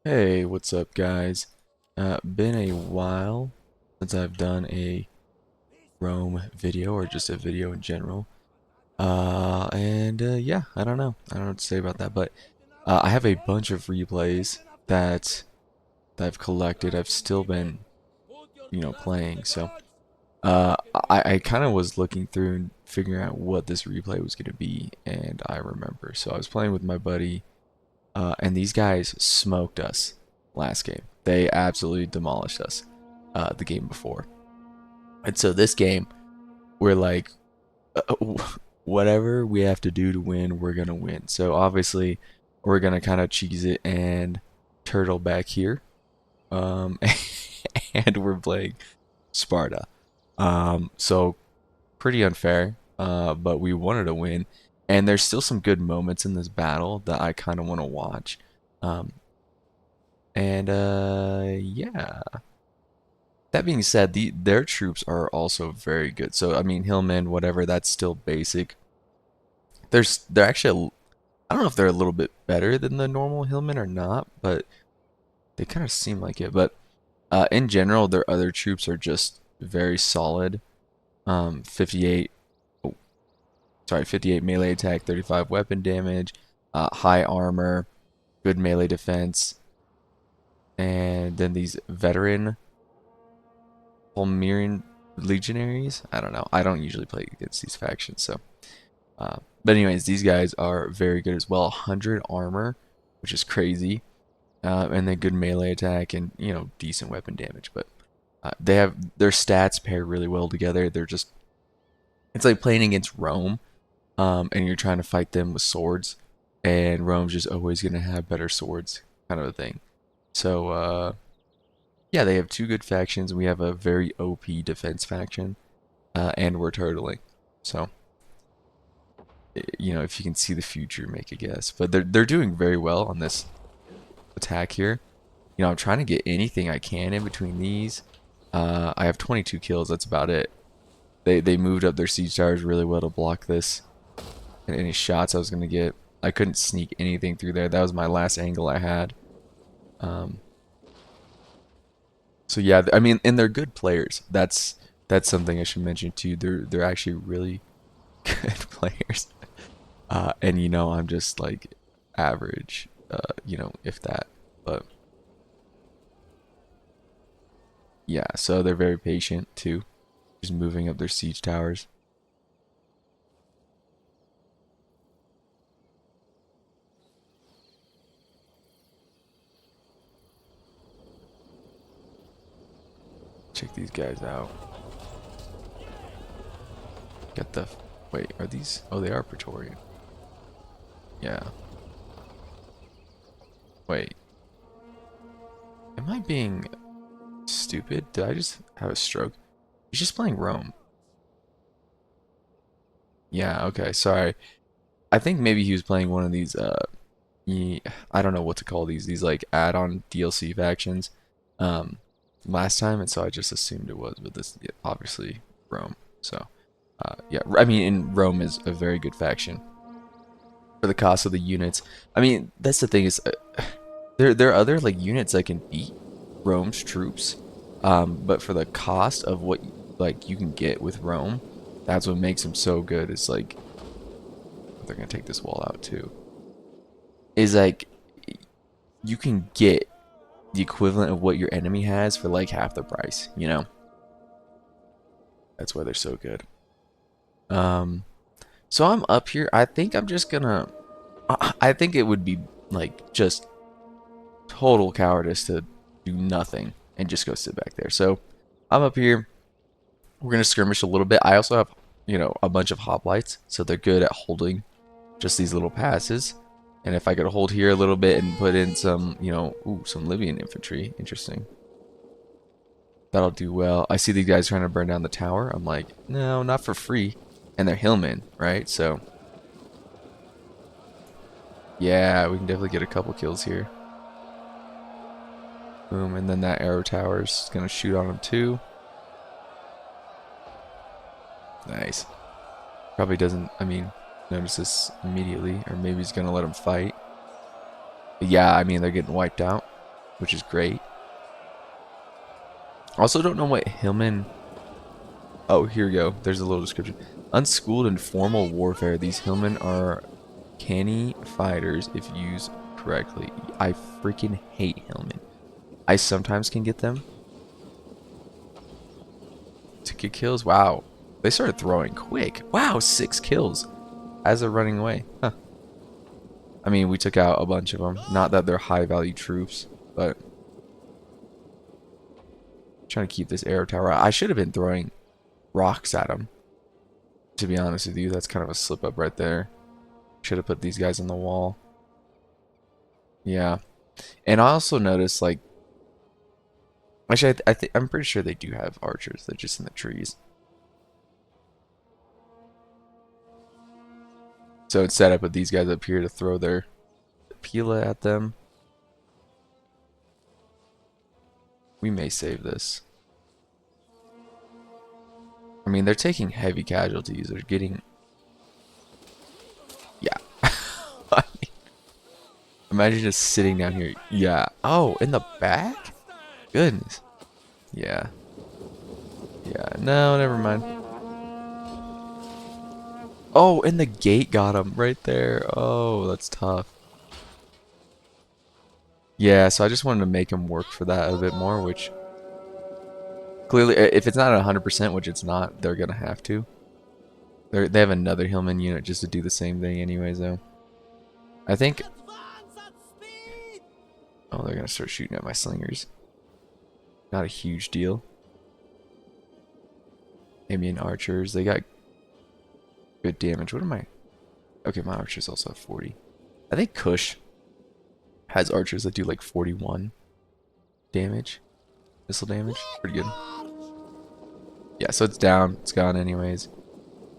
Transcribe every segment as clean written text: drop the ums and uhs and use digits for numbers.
Hey, what's up, guys? Been a while since I've done a Rome video or just a video in general. Yeah, I don't know what to say about that, but I have a bunch of replays that I've collected. I've still been, playing. So, uh, I kind of was looking through and figuring out what this replay was going to be, and I remember. So I was playing with my buddy. And these guys smoked us last game. They absolutely demolished us the game before. And so this game, we're like, whatever we have to do to win, we're going to win. So obviously, we're going to kind of cheese it and turtle back here. Um, and we're playing Sparta. So pretty unfair, but we wanted to win. And there's still some good moments in this battle that I kind of want to watch. Um, yeah. That being said, their troops are also very good. So I mean, Hillman, whatever, that's still basic. They're actually I don't know if they're a little bit better than the normal Hillman or not, but they kind of seem like it. But in general, their other troops are just very solid. 58, oh, sorry, 58 melee attack, 35 weapon damage, high armor, good melee defense, and then these veteran Palmyran legionaries. I don't know. I don't usually play against these factions, so. But anyways, these guys are very good as well. 100 armor, which is crazy, and then good melee attack and decent weapon damage. But they have their stats pair really well together. They're just it's like playing against Rome, and you're trying to fight them with swords, and Rome's just always gonna have better swords, kind of a thing. So yeah, they have two good factions. We have a very OP defense faction, and we're turtling. So, if you can see the future, make a guess. But they're doing very well on this attack here. I'm trying to get anything I can in between these. I have 22 kills. That's about it. They moved up their siege towers really well to block this. And any shots I was gonna get, I couldn't sneak anything through there. That was my last angle I had. Um, So yeah, I mean, and they're good players. That's something I should mention too. They're actually really good players. And I'm just like average. If that. But yeah, so they're very patient too, just moving up their siege towers. Check these guys out. Get the wait, are these? Oh, they are Praetorian. Yeah. Wait, am I being stupid? Did I just have a stroke? He's just playing Rome. Yeah, okay, sorry. I think maybe he was playing one of these I don't know what to call these like add-on DLC factions um last time, and so I just assumed it was, but this, yeah, obviously Rome. So yeah, I mean, and Rome is a very good faction for the cost of the units. I mean, that's the thing is there are other like units that can beat Rome's troops, but for the cost of what like you can get with Rome, that's what makes them so good. It's like they're gonna take this wall out too. Is like you can get the equivalent of what your enemy has for like half the price. That's why they're so good. Um, so I'm up here. I think I'm just gonna. I think it would be like just total cowardice to do nothing and just go sit back there. So I'm up here. We're gonna skirmish a little bit. I also have a bunch of hoplites, so they're good at holding just these little passes. And if I could hold here a little bit and put in some, some Libyan infantry, interesting. That'll do well. I see these guys trying to burn down the tower. I'm like, no, not for free. And they're hillmen, right? So, yeah, we can definitely get a couple kills here. Boom, and then that arrow tower's gonna shoot on them too. Nice. Probably doesn't, I mean, notice this immediately, or maybe he's gonna let them fight. But yeah, I mean, they're getting wiped out. which is great. Also, don't know what Hillman. Oh, here we go. There's a little description. Unschooled in formal warfare, these Hillmen are canny fighters if used correctly. I freaking hate Hillmen. I sometimes can get them to get kills. Wow. They started throwing quick. Wow, 6 kills as they're running away. Huh. I mean, we took out a bunch of them. Not that they're high value troops, but trying to keep this arrow tower out. I should have been throwing rocks at them. To be honest with you, that's kind of a slip up right there. Should have put these guys on the wall. Yeah. And I also noticed, like, actually, I'm pretty sure they do have archers. They're just in the trees. So instead, I put these guys up here to throw their Pila at them. We may save this. I mean, they're taking heavy casualties. They're getting... Yeah. I mean, imagine just sitting down here. Yeah. Oh, in the back? Goodness. Yeah. Yeah. No, never mind. Oh, and the gate got him right there. Oh, that's tough. Yeah, so I just wanted to make him work for that a bit more, which clearly, if it's not 100%, which it's not, they're gonna have to. They have another Hillman unit just to do the same thing, anyways. Though, I think. Oh, they're gonna start shooting at my slingers. Not a huge deal. Amian archers, they got good damage. What am I? Okay, my archers also have 40. I think Kush has archers that do like 41 damage. Missile damage. Pretty good. Yeah, so it's down. It's gone anyways.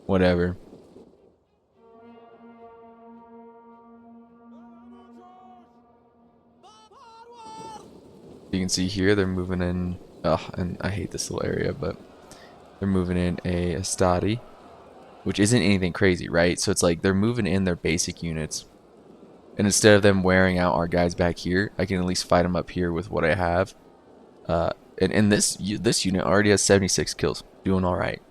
Whatever. You can see here they're moving in. Oh, and I hate this little area, but they're moving in a Astadi, which isn't anything crazy, right? So it's like they're moving in their basic units. And instead of them wearing out our guys back here, I can at least fight them up here with what I have. And this unit already has 76 kills, doing all right.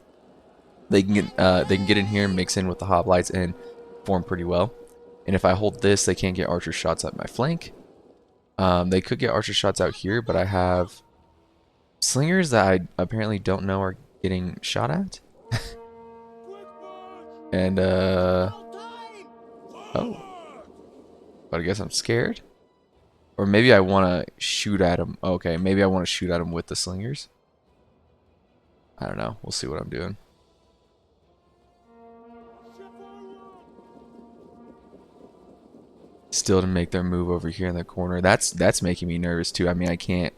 They can get in here and mix in with the hoplites and form pretty well. And if I hold this, they can't get archer shots at my flank. They could get archer shots out here, but I have slingers that I apparently don't know are getting shot at. And oh. But I guess I'm scared. Or maybe I want to shoot at him. Okay, maybe I want to shoot at him with the slingers. I don't know. We'll see what I'm doing. Still to make their move over here in the corner. That's making me nervous too. I mean, I can't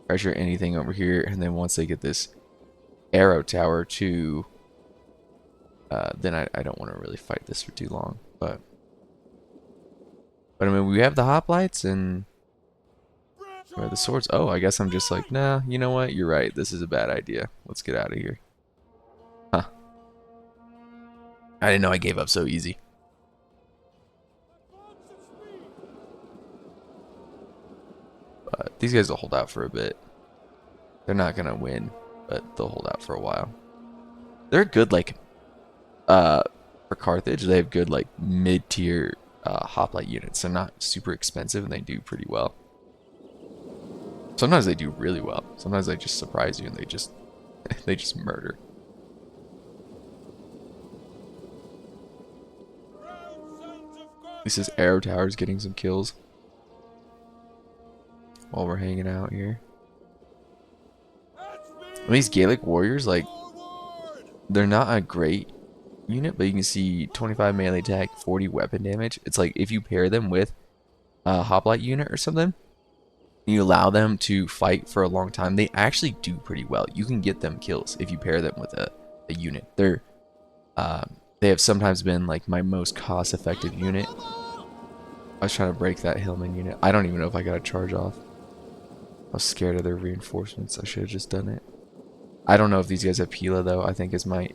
pressure anything over here. And then once they get this arrow tower too, then I don't want to really fight this for too long. But I mean, we have the hoplites and the swords. Oh, I guess I'm just like, nah, you know what? You're right. This is a bad idea. Let's get out of here. Huh. I didn't know I gave up so easy. But these guys will hold out for a bit. They're not going to win, but they'll hold out for a while. They're good, like, for Carthage, they have good, like, mid-tier hoplite units. They're not super expensive and they do pretty well. Sometimes they do really well. Sometimes they just surprise you and they just murder. At least this arrow tower is getting some kills while we're hanging out here. And these Gaelic warriors, like, they're not a great unit, but you can see 25 melee attack, 40 weapon damage. It's like if you pair them with a hoplite unit or something, you allow them to fight for a long time, they actually do pretty well. You can get them kills if you pair them with a unit. They have sometimes been like my most cost-effective unit. I was trying to break that Hillman unit. I don't even know if I got a charge off. I was scared of their reinforcements. I should have just done it. I don't know if these guys have Pila though. I think is my...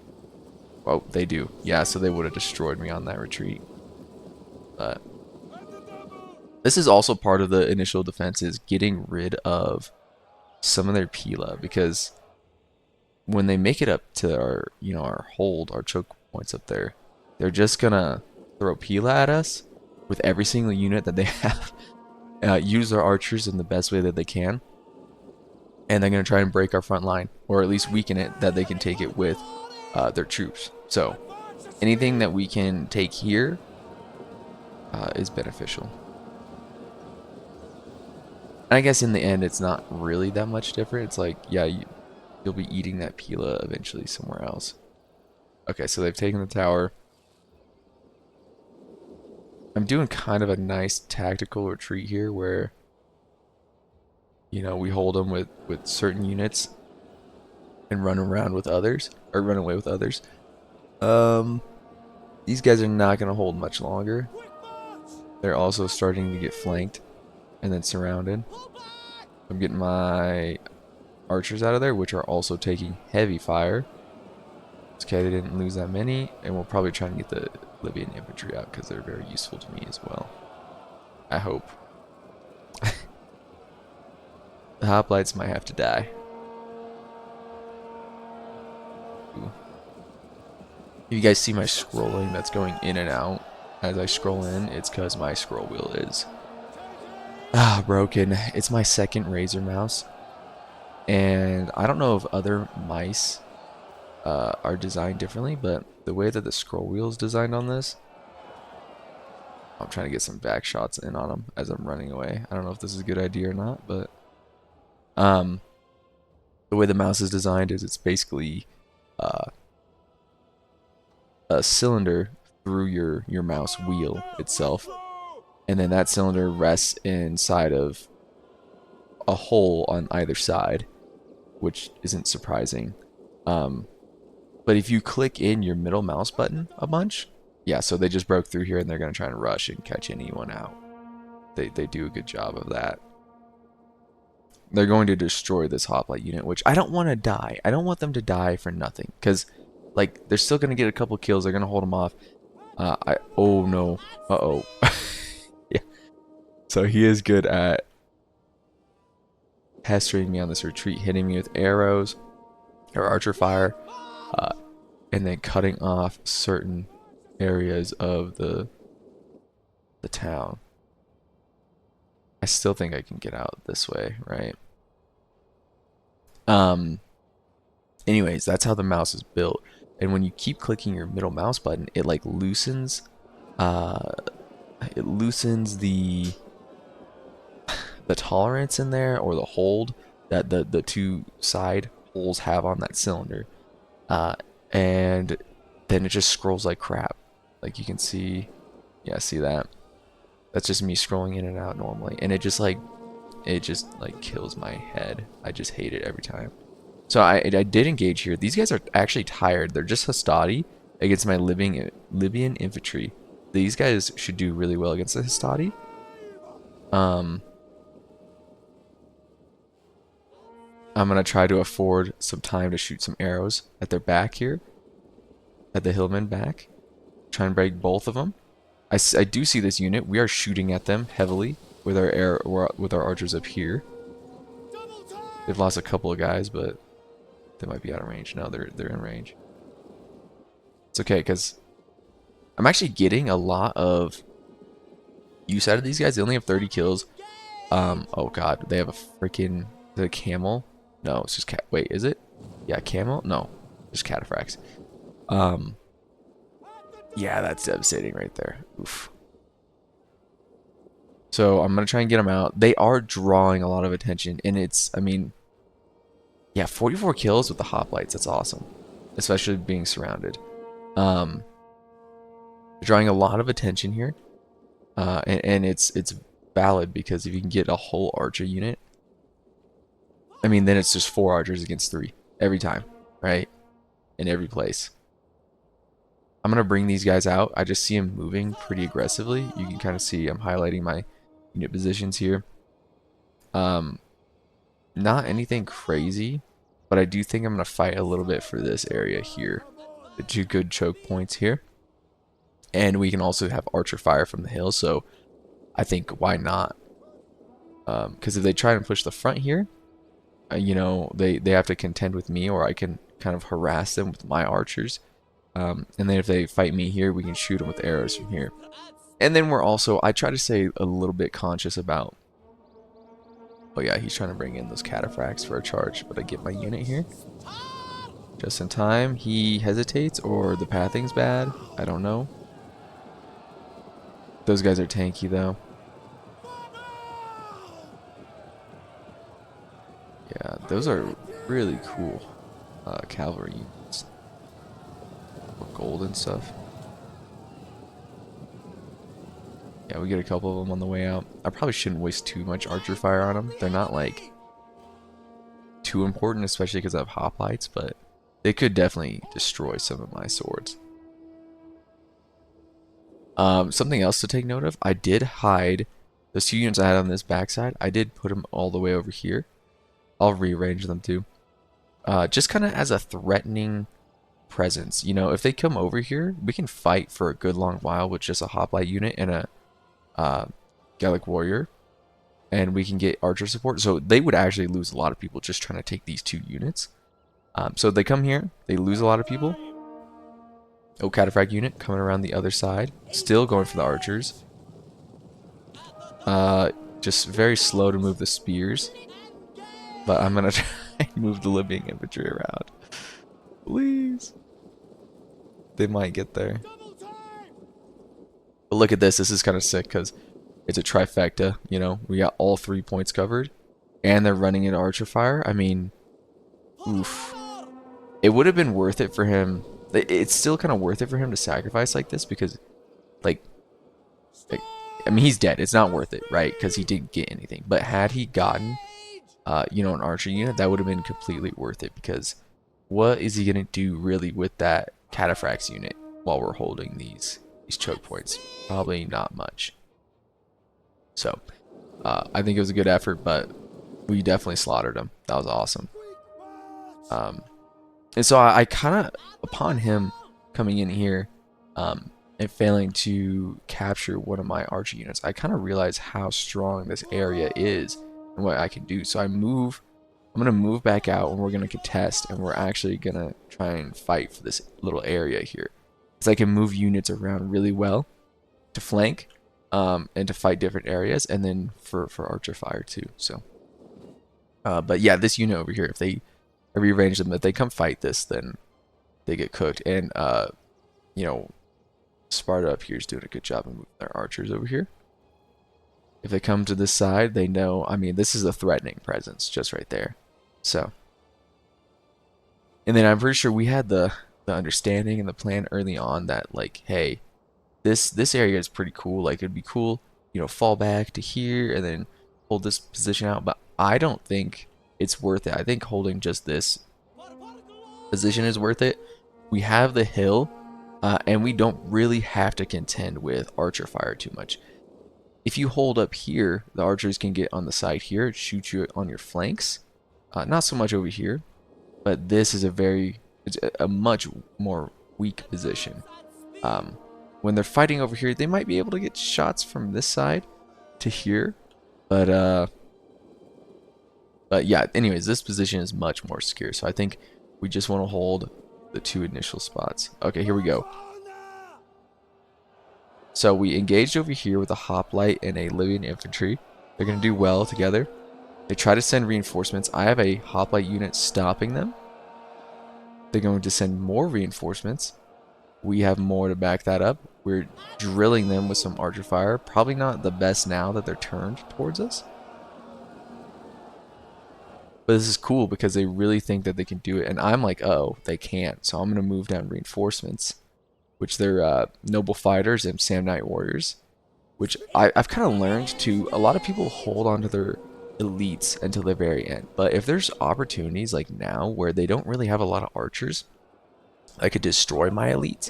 Oh, they do. Yeah, so they would have destroyed me on that retreat. But This is also part of the initial defense, is getting rid of some of their Pila, because when they make it up to our, our hold, our choke points up there, they're just gonna throw Pila at us with every single unit that they have. Use their archers in the best way that they can, and they're gonna try and break our front line, or at least weaken it, that they can take it with their troops. So anything that we can take here is beneficial. And I guess in the end, it's not really that much different. It's like, yeah, you'll be eating that Pila eventually somewhere else. Okay, so they've taken the tower. I'm doing kind of a nice tactical retreat here where, we hold them with certain units and run around with others, or run away with others. These guys are not going to hold much longer. They're also starting to get flanked and then surrounded. I'm getting my archers out of there, which are also taking heavy fire. It's okay, they didn't lose that many, and we'll probably try and get the Libyan infantry out because they're very useful to me as well. I hope. The hoplites might have to die. Ooh. If you guys see my scrolling that's going in and out as I scroll in, it's because my scroll wheel is broken. It's my second Razer mouse, and I don't know if other mice are designed differently, but the way that the scroll wheel is designed on this, I'm trying to get some back shots in on them as I'm running away. I don't know if this is a good idea or not, but the way the mouse is designed is it's basically a cylinder through your mouse wheel itself, and then that cylinder rests inside of a hole on either side, which isn't surprising. But if you click in your middle mouse button a bunch, yeah, so they just broke through here and they're going to try and rush and catch anyone out. They do a good job of that. They're going to destroy this hoplite unit, which I don't want to die. I don't want them to die for nothing, because like they're still going to get a couple kills. They're going to hold them off. Oh no. Uh-oh. Yeah. So he is good at pestering me on this retreat, hitting me with arrows or archer fire, and then cutting off certain areas of the town. I still think I can get out this way, right? Anyways, that's how the mouse is built. And when you keep clicking your middle mouse button, it like loosens the tolerance in there, or the hold that the two side holes have on that cylinder. And then it just scrolls like crap. Like you can see, yeah, see that? That's just me scrolling in and out normally, and it just like kills my head. I just hate it every time. So I did engage here. These guys are actually tired. They're just Hastati against my Libyan infantry. These guys should do really well against the Hastati. I'm gonna try to afford some time to shoot some arrows at their back here, at the hillmen back. Try and break both of them. I do see this unit. We are shooting at them heavily with our archers up here. They've lost a couple of guys, but they might be out of range. No, they're in range. It's okay, because I'm actually getting a lot of use out of these guys. They only have 30 kills. Oh god, they have a freaking camel. No, it's just cat. Wait, is it? Yeah, camel. No, just cataphracts. Yeah, that's devastating right there. Oof. So I'm gonna try and get them out. They are drawing a lot of attention, and I mean, yeah, 44 kills with the hoplites. That's awesome, especially being surrounded. They're drawing a lot of attention here, and it's valid, because if you can get a whole archer unit, I mean, then it's just 4 archers against 3 every time, right? In every place. I'm going to bring these guys out. I just see them moving pretty aggressively. You can kind of see I'm highlighting my unit positions here. Not anything crazy, but I do think I'm going to fight a little bit for this area here. The 2 good choke points here. And we can also have archer fire from the hill, so I think why not? Because if they try and push the front here, you know, they have to contend with me, or I can kind of harass them with my archers. And then if they fight me here, we can shoot them with arrows from here. And then we're also, I try to stay a little bit conscious about, oh yeah, he's trying to bring in those cataphracts for a charge, but I get my unit here. Just in time. He hesitates, or the pathing's bad. I don't know. Those guys are tanky though. Yeah, those are really cool cavalry units. Gold and stuff. Yeah, we get a couple of them on the way out. I probably shouldn't waste too much archer fire on them. They're not like too important, especially because I have hoplites, but they could definitely destroy some of my swords. Something else to take note of, I did hide those 2 units I had on this backside. I did put them all the way over here. I'll rearrange them too. Just kind of as a threatening presence. You know, if they come over here, we can fight for a good long while with just a hoplite unit and a Gallic warrior, and we can get archer support. So they would actually lose a lot of people just trying to take these 2 units. So they come here, they lose a lot of people. Oh, cataphract unit coming around the other side, still going for the archers. Just very slow to move the spears, but I'm gonna try and move the Libyan infantry around. Please. They might get there. But look at this. This is kind of sick because it's a trifecta. You know, we got all 3 points covered, and they're running in archer fire. I mean, oof. It would have been worth it for him. It's still kind of worth it for him to sacrifice like this because, like I mean, he's dead. It's not worth it, right? Because he didn't get anything. But had he gotten, you know, an archer unit, that would have been completely worth it because what is he gonna do really with that cataphracts unit while we're holding these choke points? Probably not much. So I think it was a good effort, but we definitely slaughtered him. That was awesome. And so I kind of, upon him coming in here and failing to capture one of my archer units, I kind of realized how strong this area is and what I can do. So I'm going to move back out, and we're going to contest, and we're actually going to try and fight for this little area here. Because I can move units around really well to flank and to fight different areas, and then for archer fire too. So, but yeah, this unit over here, if I rearrange them, if they come fight this, then they get cooked. And, you know, Sparta up here is doing a good job of moving their archers over here. If they come to this side, they know, I mean, this is a threatening presence just right there. So, and then I'm pretty sure we had the understanding and the plan early on that, like, hey, this area is pretty cool. Like, it'd be cool, you know, fall back to here and then hold this position out. But I don't think it's worth it. I think holding just this position is worth it. We have the hill, and we don't really have to contend with archer fire too much. If you hold up here, the archers can get on the side here and shoot you on your flanks. Not so much over here, but this is it's a much more weak position. When they're fighting over here, they might be able to get shots from this side to here, but yeah, anyways, this position is much more secure, so I think we just want to hold the 2 initial spots. Okay, here we go. So we engaged over here with a hoplite and a Libyan infantry. They're going to do well together. They try to send reinforcements. I have a hoplite unit stopping them. They're going to send more reinforcements. We have more to back that up. We're drilling them with some archer fire. Probably not the best now that they're turned towards us. But this is cool because they really think that they can do it. And I'm like, oh, they can't. So I'm going to move down reinforcements, which they're noble fighters and Samnite warriors, which I've kind of learned to, a lot of people hold on to their elites until the very end. But if there's opportunities like now where they don't really have a lot of archers that could destroy my elites,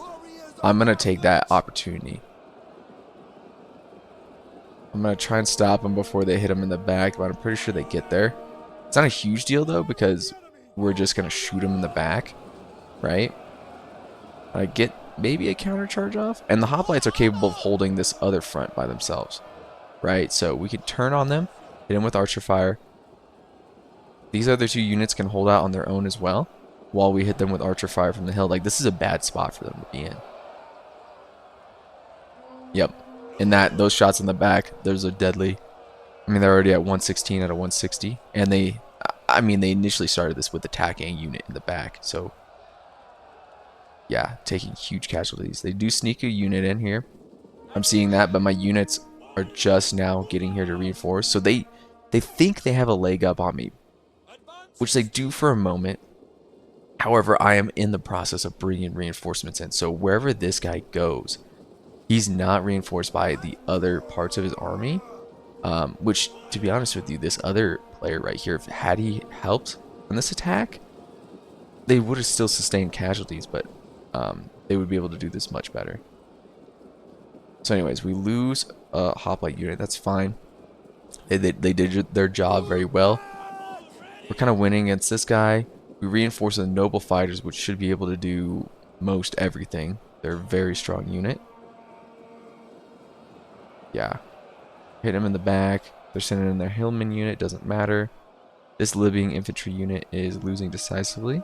I'm going to take that opportunity. I'm going to try and stop them before they hit them in the back, but I'm pretty sure they get there. It's not a huge deal though, because we're just going to shoot them in the back, right? I get maybe a counter charge off, and the hoplites are capable of holding this other front by themselves. right? So we could turn on them, hit them with archer fire. These other two units can hold out on their own as well, while we hit them with archer fire from the hill. Like, this is a bad spot for them to be in. Yep. And those shots in the back, those are deadly. I mean, they're already at 116 out of 160. And they initially started this with attacking a unit in the back. So, yeah, taking huge casualties. They do sneak a unit in here. I'm seeing that, but my units are just now getting here to reinforce. So they think they have a leg up on me, which they do for a moment. However, I am in the process of bringing reinforcements in. So wherever this guy goes, he's not reinforced by the other parts of his army. Which, to be honest with you, this other player right here, had he helped on this attack, they would have still sustained casualties, but they would be able to do this much better. So anyways, we lose a hoplite unit. That's fine. They did their job very well. We're kind of winning against this guy. We reinforce the noble fighters, which should be able to do most everything. They're a very strong unit. Yeah. Hit him in the back. They're sending in their hillman unit. Doesn't matter. This Libyan infantry unit is losing decisively.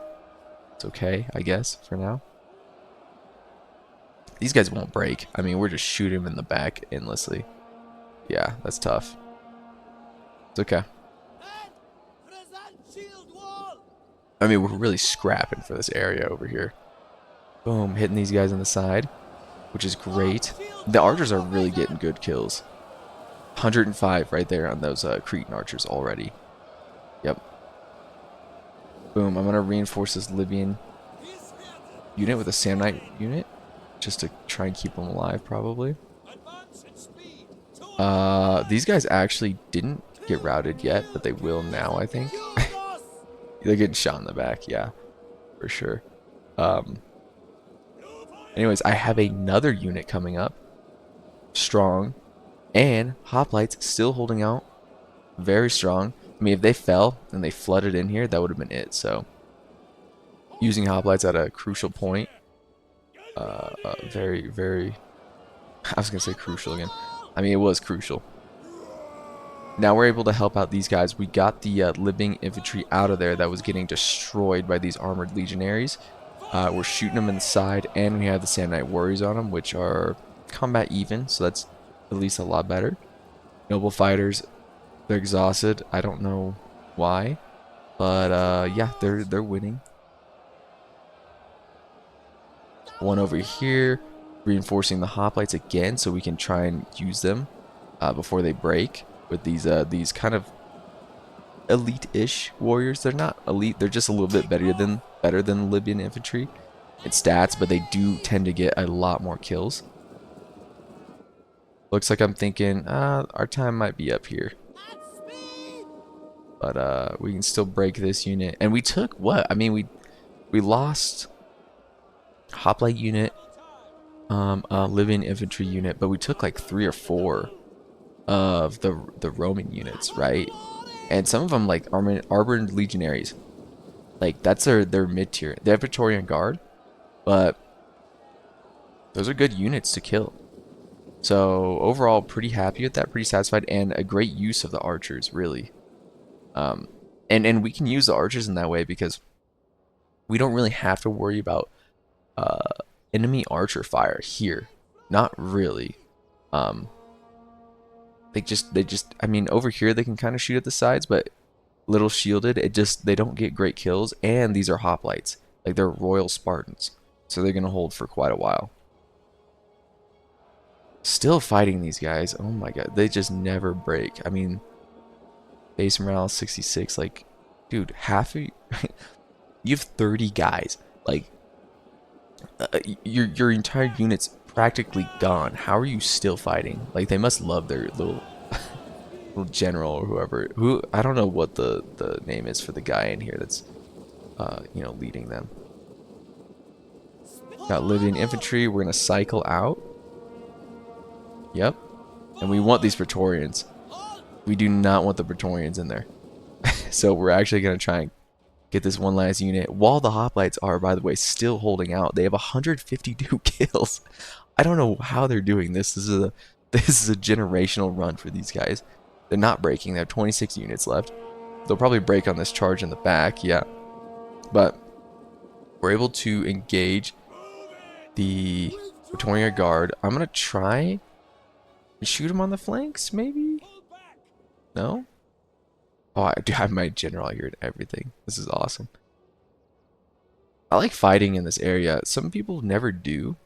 It's okay, I guess, for now. These guys won't break. I mean, we're just shooting them in the back endlessly. Yeah, that's tough. It's okay. I mean, we're really scrapping for this area over here. Boom, hitting these guys on the side, which is great. The archers are really getting good kills. 105 right there on those Cretan archers already. Yep. Boom, I'm going to reinforce this Libyan unit with a Samnite unit, just to try and keep them alive, probably. These guys actually didn't get routed yet, but they will now, I think. They're getting shot in the back, yeah, for sure. Anyways, I have another unit coming up. Strong. And hoplites still holding out. Very strong. I mean, if they fell and they flooded in here, that would have been it. So, using hoplites at a crucial point. Very, very... I was going to say crucial again. I mean, it was crucial. Now we're able to help out these guys. We got the Libyan infantry out of there that was getting destroyed by these armored legionaries. We're shooting them in the side, and we have the Samnite warriors on them, which are combat even, so that's at least a lot better. Noble fighters, they're exhausted. I don't know why, but yeah, they're winning. One over here, reinforcing the hoplites again, so we can try and use them before they break. With these kind of elite-ish warriors. They're not elite, they're just a little bit better than Libyan infantry in stats, but they do tend to get a lot more kills. Looks like I'm thinking our time might be up here. But we can still break this unit. And we took what? I mean, we lost hoplite unit, Libyan infantry unit, but we took like 3 or 4 of the Roman units, right? And some of them, like armored legionaries, like that's their mid-tier. They have Praetorian Guard, but those are good units to kill. So overall, pretty happy with that, pretty satisfied, and a great use of the archers, really. And we can use the archers in that way because we don't really have to worry about enemy archer fire here. Not really. They just I mean, over here they can kind of shoot at the sides, but little shielded, they don't get great kills. And these are hoplites, like they're royal Spartans, so they're gonna hold for quite a while. Still fighting these guys. Oh my god, they just never break. I mean, base morale 66. Like, dude, half of you have 30 guys. Like, your entire unit's practically gone. How are you still fighting? Like, they must love their little general or whoever. Who, I don't know what the name is for the guy in here that's you know, leading them. Got Libyan infantry. We're gonna cycle out. Yep. And we want these Praetorians. We do not want the Praetorians in there. So we're actually gonna try and get this one last unit, while the hoplites are, by the way, still holding out. They have 152 kills. I don't know how they're doing this. This is This is a generational run for these guys. They're not breaking. They have 26 units left. They'll probably break on this charge in the back, yeah. But we're able to engage the Praetorian Guard. I'm going to try and shoot him on the flanks, maybe? No? Oh, I do have my general here and everything. This is awesome. I like fighting in this area. Some people never do,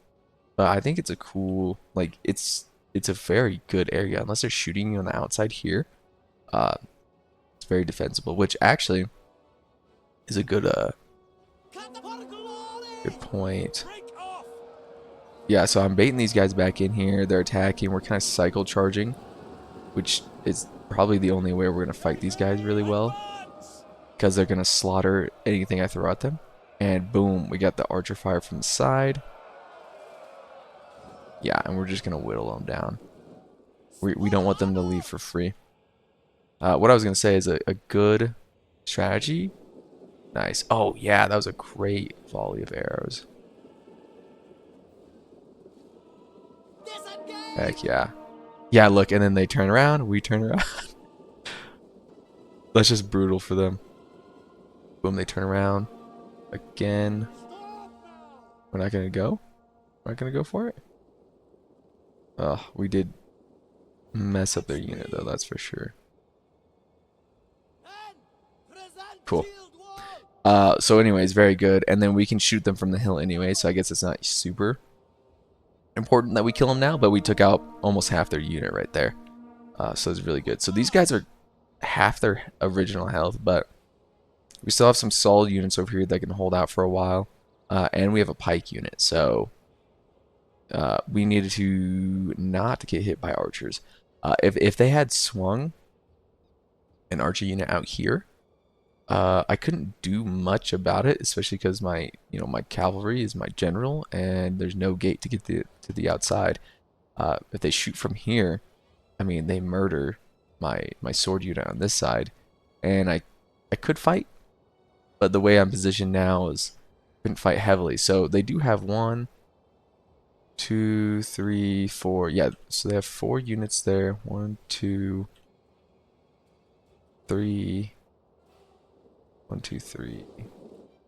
but I think it's a cool, like, it's a very good area. Unless they're shooting you on the outside here, it's very defensible, which actually is a good point. Yeah, so I'm baiting these guys back in here. They're attacking. We're kind of cycle charging, which is probably the only way we're going to fight these guys really well, because they're going to slaughter anything I throw at them. And boom, we got the archer fire from the side. Yeah, and we're just going to whittle them down. We don't want them to leave for free. What I was going to say is a good strategy. Nice. Oh, yeah, that was a great volley of arrows. Heck yeah. Yeah, look, and then they turn around, we turn around. That's just brutal for them. Boom, they turn around. Again. We're not going to go? We're not going to go for it? Oh, we did mess up their unit, though, that's for sure. Cool. So anyways, very good. And then we can shoot them from the hill anyway, so I guess it's not super important that we kill them now, but we took out almost half their unit right there. So it's really good. So these guys are half their original health, but we still have some solid units over here that can hold out for a while. And we have a pike unit, so we needed to not get hit by archers. If they had swung an archer unit out here, I couldn't do much about it, especially because my cavalry is my general, and there's no gate to get to the outside. If they shoot from here, I mean, they murder my sword unit on this side, and I could fight, but the way I'm positioned now is I couldn't fight heavily. So they do have 1, 2, 3, 4. Yeah, so they have 4 units there. 1, 2, 3. 1, 2, 3.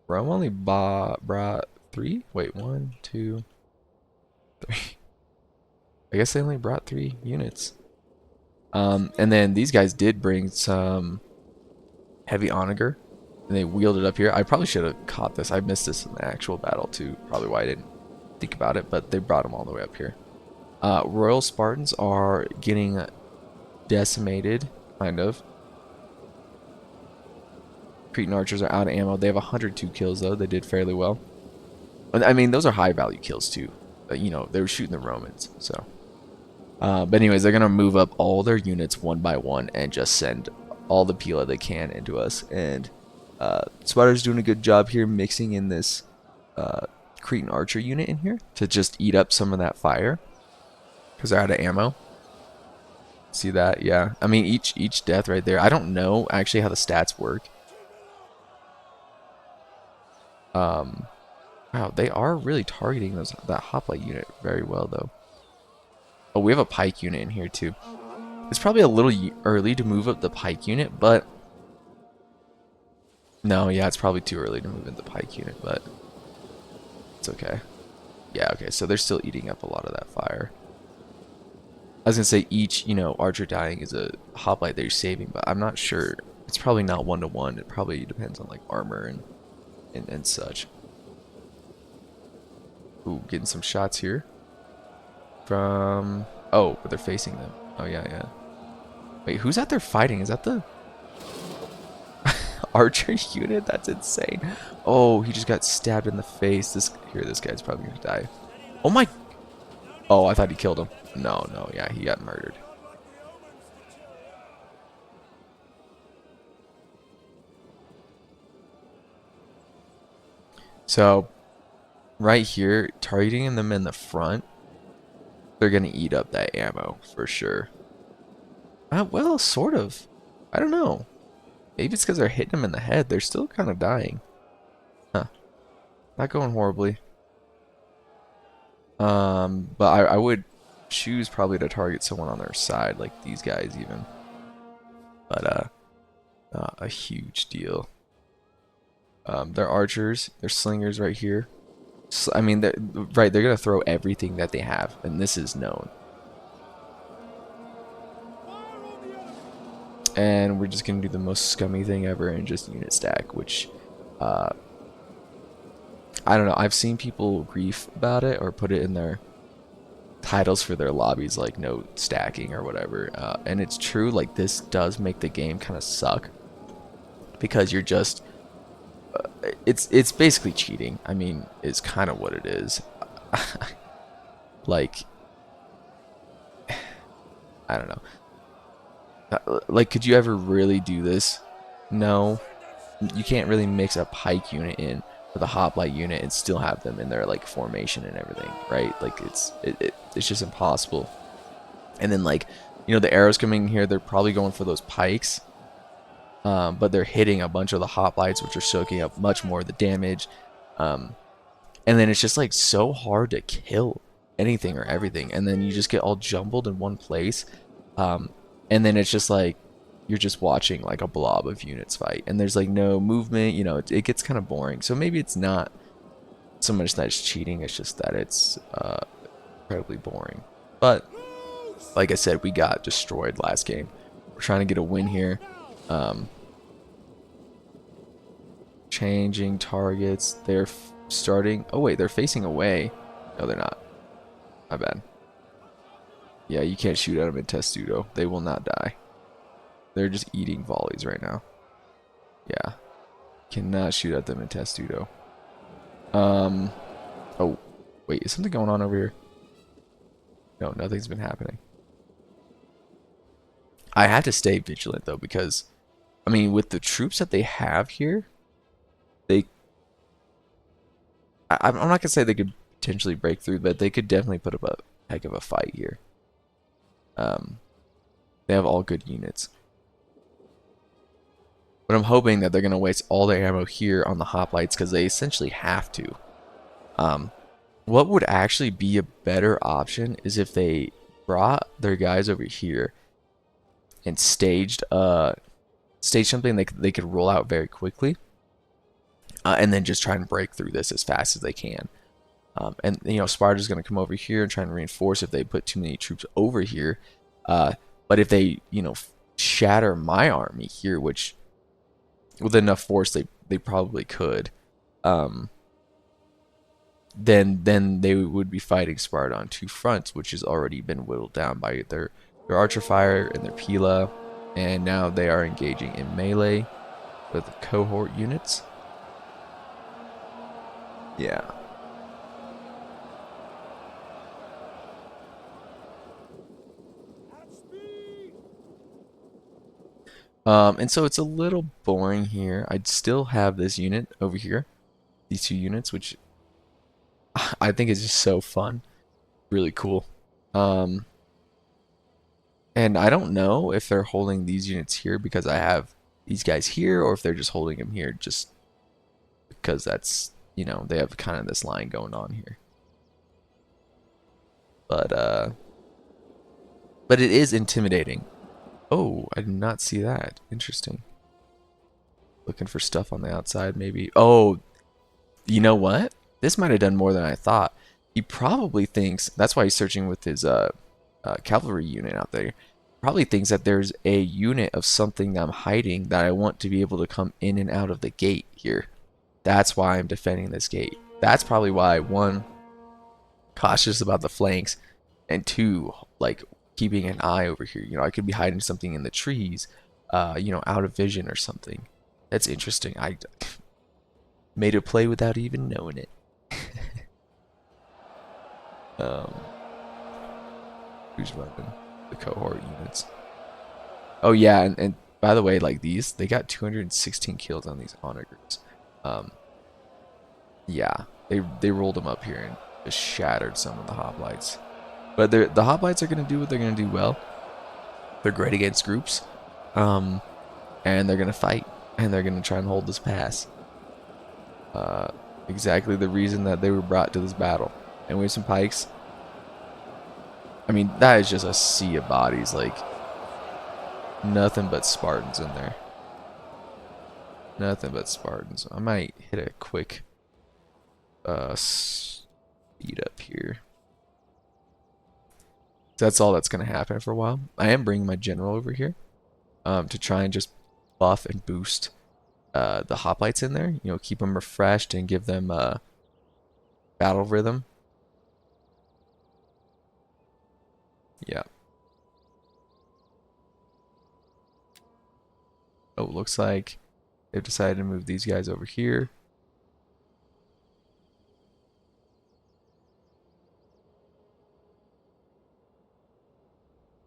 Rome only brought 3? Wait, 1, 2, 3. I guess they only brought 3 units. And then these guys did bring some heavy onager, and they wheeled it up here. I probably should have caught this. I missed this in the actual battle too. Probably why I didn't think about it, but they brought them all the way up here. Royal Spartans are getting decimated, kind of. Cretan archers are out of ammo. They have 102 kills though. They did fairly well. I mean, those are high value kills too. You know, they were shooting the Romans, so. But anyways, they're gonna move up all their units one by one and just send all the Pila they can into us. And Sparta's doing a good job here mixing in this Cretan archer unit in here to just eat up some of that fire because they're out of ammo. See that? Yeah. I mean, each death right there. I don't know actually how the stats work. Wow, they are really targeting that hoplite unit very well though. Oh, we have a pike unit in here too. It's probably a little early to move up the pike unit, but no, yeah, it's probably too early to move in the pike unit, but it's okay. Yeah, okay, so they're still eating up a lot of that fire. I was gonna say each, archer dying is a hoplite that you're saving, but I'm not sure. It's probably not 1-to-1. It probably depends on like armor and such. Ooh, getting some shots here from. Oh, but they're facing them. Oh yeah. Wait, who's out there fighting? Is that the archer unit? That's insane. Oh, he just got stabbed in the face. This guy's probably gonna die. Oh my. Oh, I thought he killed him. No, yeah, he got murdered. So, right here, targeting them in the front, they're gonna eat up that ammo for sure. Well, sort of. I don't know. Maybe it's because they're hitting them in the head. They're still kind of dying. Huh. Not going horribly. But I would choose probably to target someone on their side, like these guys even. But not a huge deal. They're archers, they're slingers right here. So, I mean, right, they're gonna throw everything that they have, and this is known. And we're just gonna do the most scummy thing ever and just unit stack, which I don't know. I've seen people grief about it or put it in their titles for their lobbies, like no stacking or whatever. And it's true. Like this does make the game kind of suck because you're just it's basically cheating. I mean, it's kind of what it is. Like I don't know. Like, could you ever really do this? No, you can't really mix a pike unit in with a hoplite unit and still have them in their like formation and everything, right? Like it's just impossible. And then like, you know, the arrows coming in here, they're probably going for those pikes, but they're hitting a bunch of the hoplites, which are soaking up much more of the damage. And then it's just like so hard to kill anything or everything, and then you just get all jumbled in one place. And then it's just like you're just watching like a blob of units fight, and there's like no movement. You know, it gets kind of boring. So maybe it's not so much that it's cheating, it's just that it's incredibly boring. But like I said, we got destroyed last game. We're trying to get a win here. Changing targets. They're starting. Oh wait, they're facing away. No, they're not. My bad. Yeah, you can't shoot at them in Testudo. They will not die. They're just eating volleys right now. Yeah. Cannot shoot at them in Testudo. Oh, wait, is something going on over here? No, nothing's been happening. I have to stay vigilant though, because I mean, with the troops that they have here, I'm not gonna say they could potentially break through, but they could definitely put up a heck of a fight here. They have all good units. But I'm hoping that they're going to waste all their ammo here on the hoplites because they essentially have to. What would actually be a better option is if they brought their guys over here and staged something they could roll out very quickly, and then just try and break through this as fast as they can. And you know, Sparta's going to come over here and try and reinforce if they put too many troops over here. But if they, you know, shatter my army here, which with enough force they probably could, then they would be fighting Sparta on two fronts, which has already been whittled down by their archer fire and their Pila, and now they are engaging in melee with the cohort units. Yeah. And so it's a little boring here. I'd still have this unit over here, these two units, which I think is just so fun, really cool. And I don't know if they're holding these units here because I have these guys here, or if they're just holding them here just because that's, you know, they have kind of this line going on here. But it is intimidating. Oh, I did not see that. Interesting. Looking for stuff on the outside, maybe. Oh, you know what? This might have done more than I thought. He probably thinks, that's why he's searching with his cavalry unit out there. Probably thinks that there's a unit of something that I'm hiding that I want to be able to come in and out of the gate here. That's why I'm defending this gate. That's probably why, one, cautious about the flanks, and two, like, keeping an eye over here. You know, I could be hiding something in the trees, you know, out of vision or something. That's interesting. I made a play without even knowing it. Who's running the cohort units? Oh yeah, and by the way, like these, they got 216 kills on these onagers. Yeah, they rolled them up here and just shattered some of the hoplites. But the hoplites are going to do what they're going to do well. They're great against groups. And they're going to fight. And they're going to try and hold this pass. Exactly the reason that they were brought to this battle. And we have some pikes. I mean, that is just a sea of bodies. Like, nothing but Spartans in there. Nothing but Spartans. I might hit a quick speed up here. That's all that's going to happen for a while. I am bringing my general over here to try and just buff and boost the hoplites in there. You know, keep them refreshed and give them battle rhythm. Yeah. Oh, looks like they've decided to move these guys over here.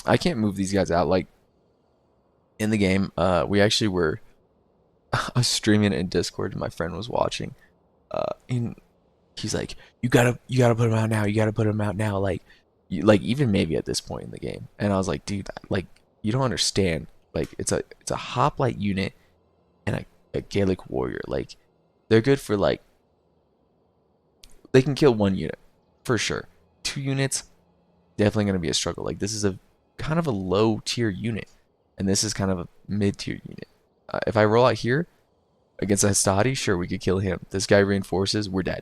I can't move these guys out. Like, in the game, we actually were streaming in Discord and my friend was watching. And he's like, you gotta put him out now. You gotta put him out now. Like, like even maybe at this point in the game. And I was like, dude, like you don't understand. Like it's a hoplite unit and a Gaelic warrior. Like they're good for like they can kill one unit for sure. Two units definitely gonna be a struggle. Like this is a kind of a low tier unit, and this is kind of a mid tier unit. If I roll out here against Hastati, sure we could kill him. This guy reinforces, we're dead.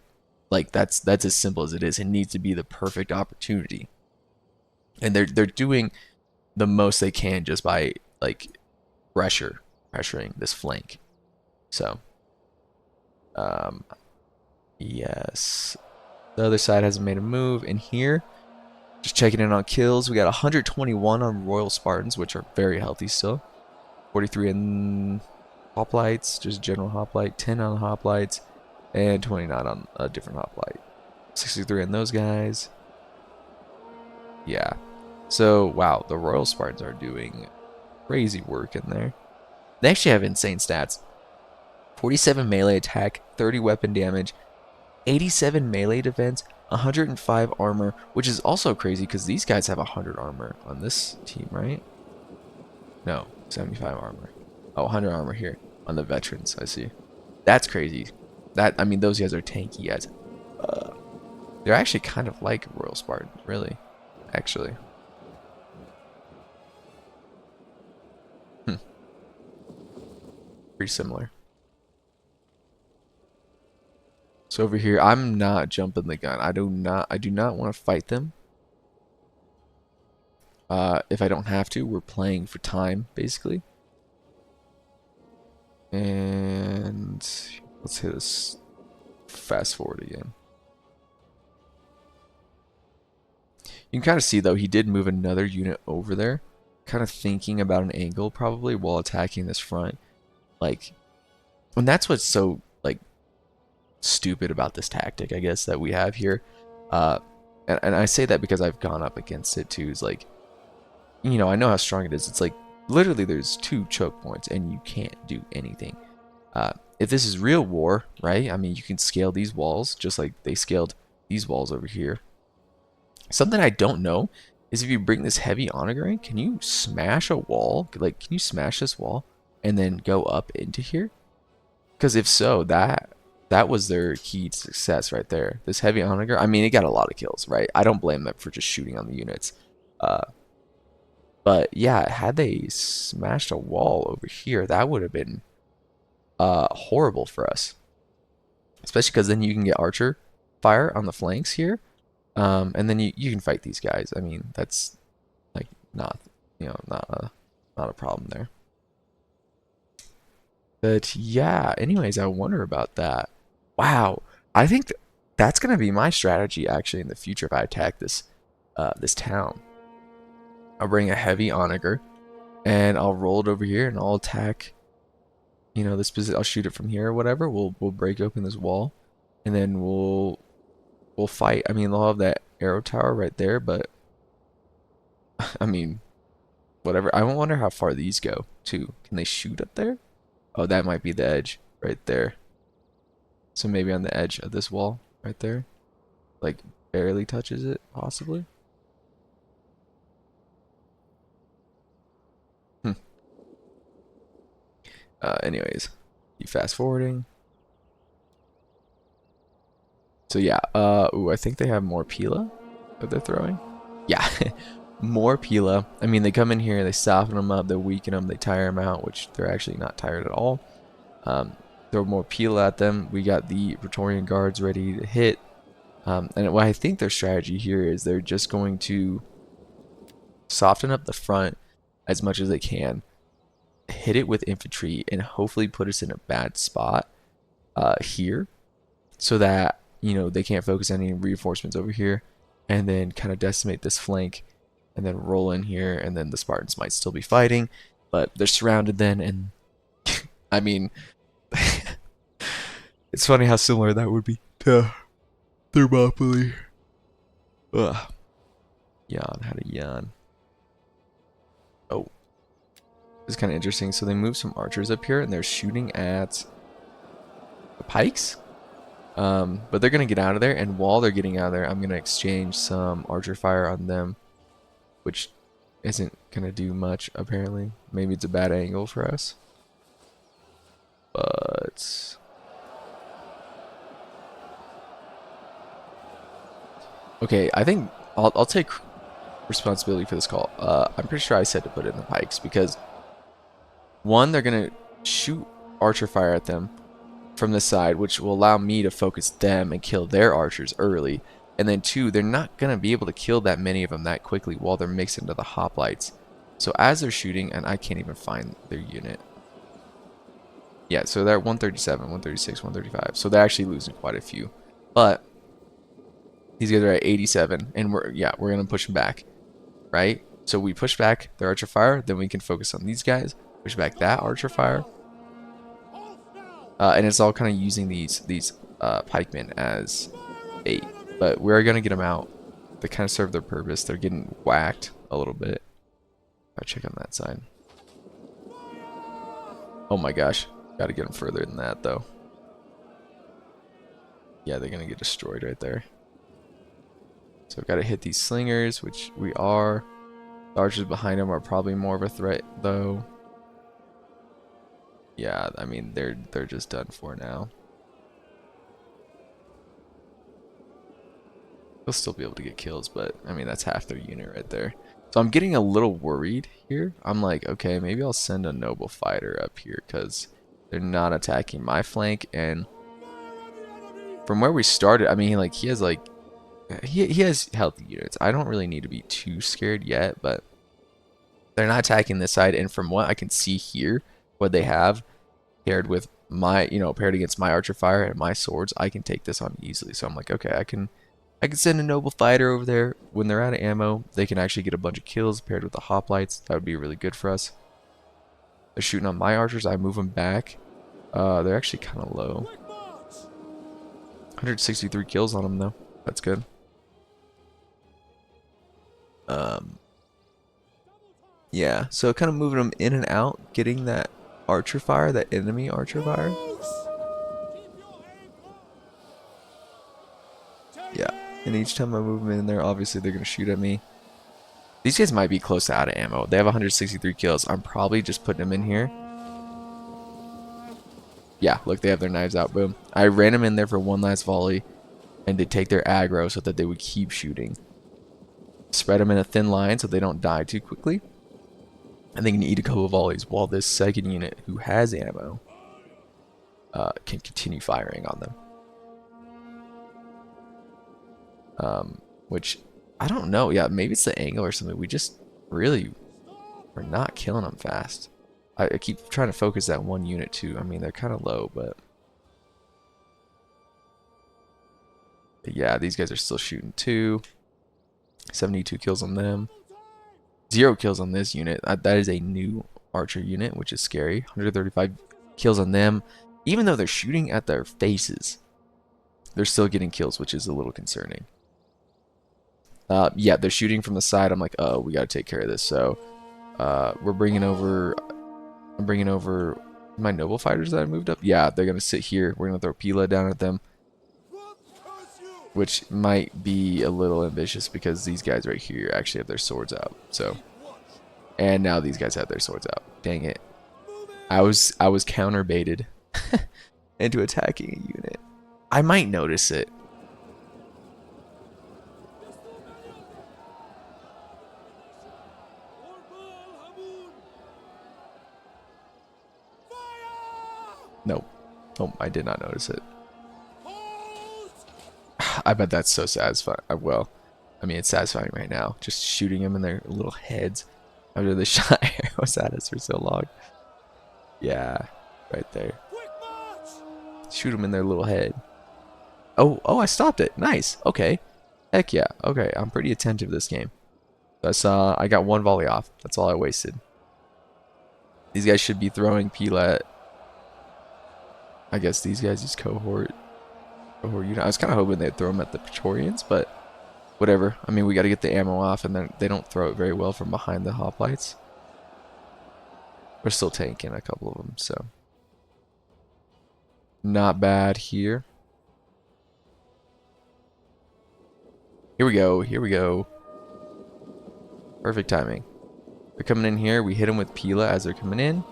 Like that's as simple as it is. It needs to be the perfect opportunity, and they're doing the most they can just by like pressuring this flank. So, um, yes, the other side hasn't made a move in here. Just checking in on kills. We got 121 on Royal Spartans, which are very healthy still. 43 in hoplites, just general hoplite. 10 on hoplites, and 29 on a different hoplite. 63 on those guys. Yeah. So, wow, the Royal Spartans are doing crazy work in there. They actually have insane stats. 47 melee attack, 30 weapon damage, 87 melee defense, 105 armor, which is also crazy because these guys have 100 armor on this team, right? No, 75 armor. Oh, 100 armor here on the veterans, I see. That's crazy. I mean, those guys are tanky guys. They're actually kind of like Royal Spartans, really, actually. Pretty similar. So over here, I'm not jumping the gun. I do not want to fight them. If I don't have to, we're playing for time, basically. And let's hit this fast forward again. You can kind of see though, he did move another unit over there, kind of thinking about an angle probably while attacking this front. Like, and that's what's so like stupid about this tactic, I guess, that we have here. And I say that because I've gone up against it too. Is like, you know, I know how strong it is. It's like literally there's 2 choke points and you can't do anything. If this is real war, right? I mean, you can scale these walls just like they scaled these walls over here. Something I don't know is if you bring this heavy onager, can you smash a wall? Like, can you smash this wall and then go up into here? Because if so, that was their key to success right there. This heavy onager, I mean, it got a lot of kills, right? I don't blame them for just shooting on the units. But yeah, had they smashed a wall over here, that would have been horrible for us. Especially because then you can get archer fire on the flanks here. And then you can fight these guys. I mean, that's like not, you know, not a problem there. But yeah, anyways, I wonder about that. Wow, I think that's gonna be my strategy actually in the future if I attack this town. I'll bring a heavy onager and I'll roll it over here and I'll attack, you know, this position. I'll shoot it from here or whatever. We'll break open this wall and then we'll fight. I mean, they'll have that arrow tower right there, but I mean, whatever. I wonder how far these go too. Can they shoot up there? Oh, that might be the edge right there. So maybe on the edge of this wall right there, like barely touches it, possibly. Hmm. Anyways, keep fast forwarding. So yeah, ooh, I think they have more Pila that they're throwing. Yeah, more Pila. I mean, they come in here, they soften them up, they weaken them, they tire them out, which they're actually not tired at all. Throw more Pila at them. We got the Praetorian Guards ready to hit. And what I think their strategy here is they're just going to soften up the front as much as they can, hit it with infantry, and hopefully put us in a bad spot here so that, you know, they can't focus any reinforcements over here, and then kind of decimate this flank and then roll in here, and then the Spartans might still be fighting, but they're surrounded then, and I mean, it's funny how similar that would be to Thermopylae. Ugh. Yawn, how to yawn. Oh, it's kind of interesting. So they moved some archers up here, and they're shooting at the pikes. But they're gonna get out of there, and while they're getting out of there, I'm gonna exchange some archer fire on them, which isn't gonna do much apparently. Maybe it's a bad angle for us, but okay, I think I'll take responsibility for this call. I'm pretty sure I said to put it in the pikes because one, they're gonna shoot archer fire at them from the side, which will allow me to focus them and kill their archers early. And then two, they're not gonna be able to kill that many of them that quickly while they're mixed into the hoplites. So as they're shooting, and I can't even find their unit. Yeah, so they're at 137, 136, 135. So they're actually losing quite a few. But these guys are at 87, and we're gonna push them back, right? So we push back their archer fire, then we can focus on these guys, push back that archer fire, and it's all kind of using these pikemen as bait. But we're gonna get them out. They kind of serve their purpose. They're getting whacked a little bit. I'll check on that side. Oh my gosh, gotta get them further than that though. Yeah, they're gonna get destroyed right there. So I've got to hit these slingers, which we are. The archers behind them are probably more of a threat, though. Yeah, I mean they're just done for now. They'll still be able to get kills, but I mean that's half their unit right there. So I'm getting a little worried here. I'm like, okay, maybe I'll send a noble fighter up here because they're not attacking my flank. And from where we started, I mean, like he has like. He has healthy units. I don't really need to be too scared yet, but they're not attacking this side. And from what I can see here, what they have paired with my, paired against my archer fire and my swords, I can take this on easily. So I'm like, okay, I can send a noble fighter over there. When they're out of ammo, they can actually get a bunch of kills paired with the hoplites. That would be really good for us. They're shooting on my archers. I move them back. They're actually kind of low. 163 kills on them though. That's good. Yeah, so kind of moving them in and out, getting that archer fire, that enemy archer fire. Yeah, and each time I move them in there, obviously they're going to shoot at me. These guys might be close to out of ammo. They have 163 kills. I'm probably just putting them in here. Yeah, look, they have their knives out. Boom. I ran them in there for one last volley, and they take their aggro so that they would keep shooting. Spread them in a thin line so they don't die too quickly. And they can eat a couple of volleys while this second unit, who has ammo, can continue firing on them. Which, I don't know. Yeah, maybe it's the angle or something. We just really are not killing them fast. I keep trying to focus that one unit too. I mean, they're kind of low, but yeah, these guys are still shooting too. 72 kills on them. 0 kills on this unit. That is a new archer unit, which is scary. 135 kills on them. Even though they're shooting at their faces, they're still getting kills, which is a little concerning. Yeah, they're shooting from the side. I'm like, oh, we got to take care of this. So we're bringing over... I'm bringing over my noble fighters that I moved up. Yeah, they're going to sit here. We're going to throw Pila down at them, which might be a little ambitious because these guys right here actually have their swords out. So, and now these guys have their swords out. Dang it. I was counter baited into attacking a unit. I might notice it. Nope. Oh, I did not notice it. I bet that's so satisfying. Well, I mean, it's satisfying right now. Just shooting them in their little heads after they shot arrows at us for so long. Yeah, right there. Shoot them in their little head. Oh, I stopped it. Nice. Okay. Heck yeah. Okay, I'm pretty attentive this game. I got one volley off. That's all I wasted. These guys should be throwing Pila. I guess these guys use cohort unit. I was kind of hoping they'd throw them at the Praetorians, but whatever. I mean, we got to get the ammo off, and then they don't throw it very well from behind the hoplites. We're still tanking a couple of them, so not bad here. Here we go. Here we go. Perfect timing. They're coming in here. We hit them with Pila as they're coming in.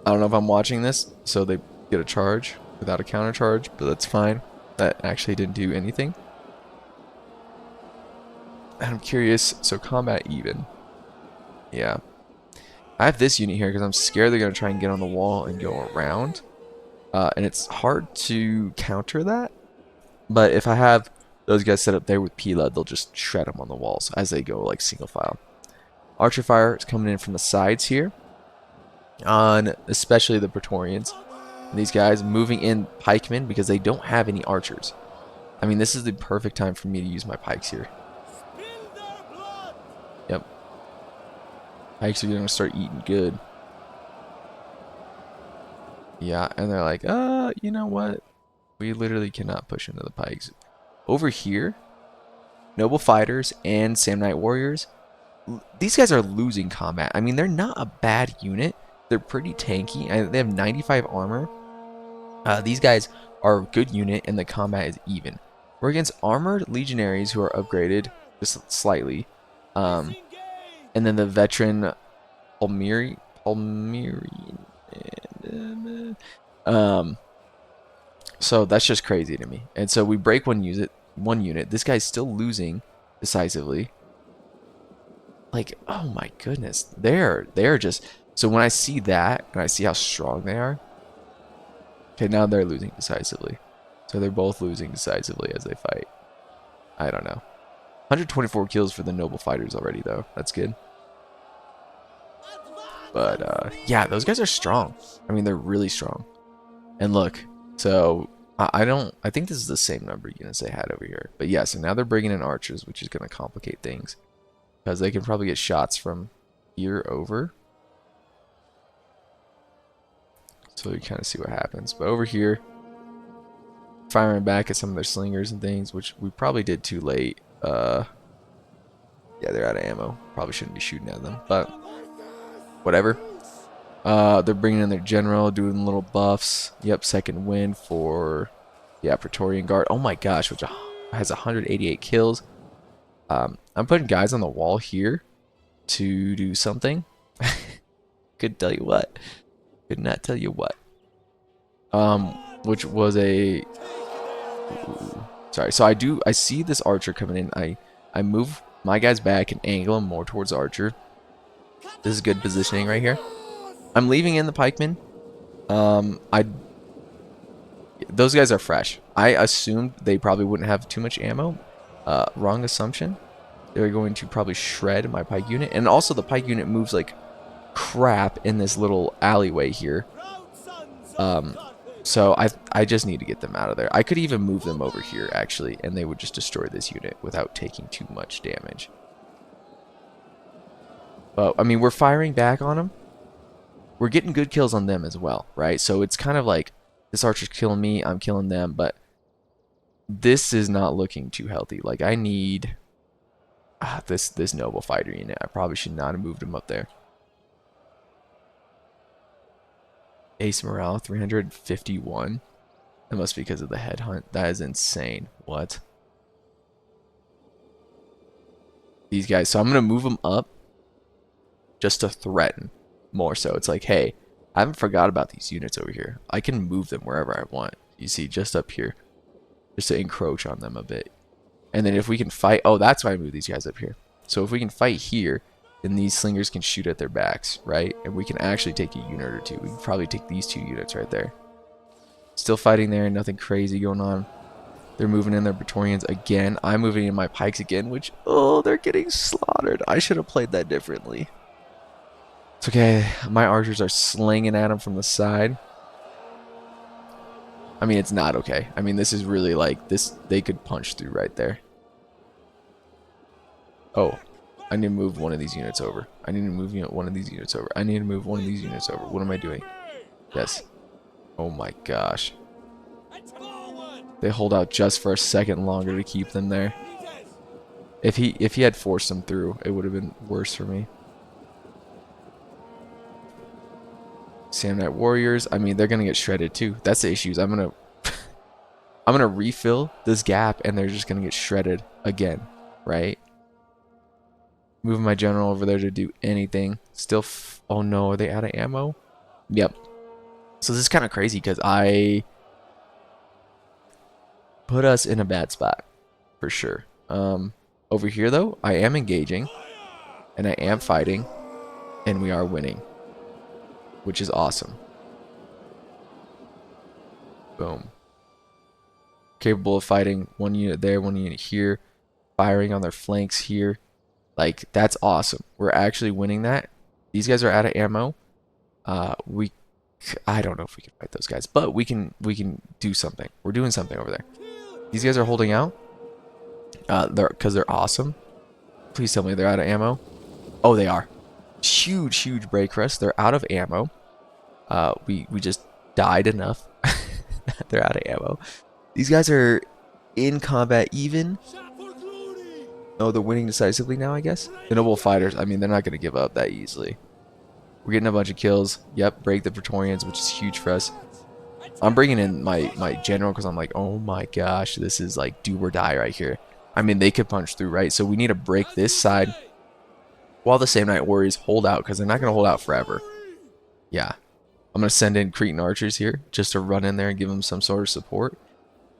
I don't know if I'm watching this, so they get a charge without a counter charge, but that's fine. That actually didn't do anything. And I'm curious. So combat even. Yeah. I have this unit here because I'm scared they're going to try and get on the wall and go around. And it's hard to counter that. But if I have those guys set up there with Pila, they'll just shred them on the walls as they go like single file. Archer fire is coming in from the sides here. On especially the Praetorians. And these guys moving in pikemen because they don't have any archers. I mean, this is the perfect time for me to use my pikes here. Yep. Pikes are going to start eating good. Yeah, and they're like, you know what? We literally cannot push into the pikes. Over here, Noble Fighters and Samnite Warriors, these guys are losing combat. I mean, they're not a bad unit. They're pretty tanky. They have 95 armor. These guys are a good unit, and the combat is even. We're against armored legionaries who are upgraded just slightly. And then the veteran Palmyrian. So that's just crazy to me. And so we break one unit. This guy's still losing decisively. Like, oh my goodness. They're just... So when I see that, and I see how strong they are... Okay, now they're losing decisively. So they're both losing decisively as they fight. I don't know. 124 kills for the Noble Fighters already, though. That's good. But, yeah, those guys are strong. I mean, they're really strong. And look, so I think this is the same number of units they had over here. But yeah, so now they're bringing in archers, which is going to complicate things. Because they can probably get shots from here over. So you kind of see what happens. But over here, firing back at some of their slingers and things, which we probably did too late. Yeah, they're out of ammo. Probably shouldn't be shooting at them, but whatever. They're bringing in their general, doing little buffs. Yep, second win for, yeah, Praetorian Guard. Oh my gosh, which has 188 kills. I'm putting guys on the wall here to do something. Could tell you what. Could not tell you what. Which was a... Ooh, sorry, so I see this archer coming in. I move my guys back and angle them more towards archer. This is good positioning right here. I'm leaving in the pikemen. Those guys are fresh. I assumed they probably wouldn't have too much ammo. Wrong assumption. They're going to probably shred my pike unit. And also the pike unit moves like crap in this little alleyway here. So I just need to get them out of there. I could even move them over here, actually, and they would just destroy this unit without taking too much damage. But, I mean, we're firing back on them. We're getting good kills on them as well, right? So it's kind of like, this archer's killing me, I'm killing them, but this is not looking too healthy. Like, I need this Noble Fighter unit. I probably should not have moved him up there. Ace morale 351. That must be because of the headhunt. That is insane. What? These guys. So I'm going to move them up just to threaten more so. It's like, hey, I haven't forgot about these units over here. I can move them wherever I want. You see, just up here. Just to encroach on them a bit. And then if we can fight... Oh, that's why I move these guys up here. So if we can fight here, then these slingers can shoot at their backs, right? And we can actually take a unit or two. We can probably take these 2 units right there. Still fighting there, nothing crazy going on. They're moving in their Praetorians again. I'm moving in my pikes again, which, oh, they're getting slaughtered. I should have played that differently. It's okay. My archers are slinging at them from the side. I mean, it's not okay. I mean, this is really like this. They could punch through right there. Oh, I need to move one of these units over. I need to move one of these units over. I need to move one of these units over. What am I doing? Yes. Oh my gosh. They hold out just for a second longer to keep them there. If he had forced them through, it would have been worse for me. Samnite warriors, I mean, they're gonna get shredded too. That's the issue. I'm gonna refill this gap, and they're just gonna get shredded again, right? Moving my general over there to do anything. Still, oh no, are they out of ammo? Yep. So this is kind of crazy because I put us in a bad spot for sure. Over here though, I am engaging, and I am fighting, and we are winning, which is awesome. Boom. Capable of fighting 1 unit there, 1 unit here, firing on their flanks here. Like, that's awesome. We're actually winning that. These guys are out of ammo. I don't know if we can fight those guys, but we can do something. We're doing something over there. These guys are holding out. Because they're awesome. Please tell me they're out of ammo. Oh, they are. Huge break rest. They're out of ammo. We just died enough. They're out of ammo. These guys are in combat even. Oh, they're winning decisively now, I guess. The noble fighters, I mean, they're not going to give up that easily. We're getting a bunch of kills. Yep, break the Praetorians, which is huge for us. I'm bringing in my general because I'm like, oh my gosh, this is like do or die right here. I mean, they could punch through, right? So we need to break this side while the Samnite warriors hold out, because they're not going to hold out forever. Yeah. I'm going to send in Cretan archers here just to run in there and give them some sort of support.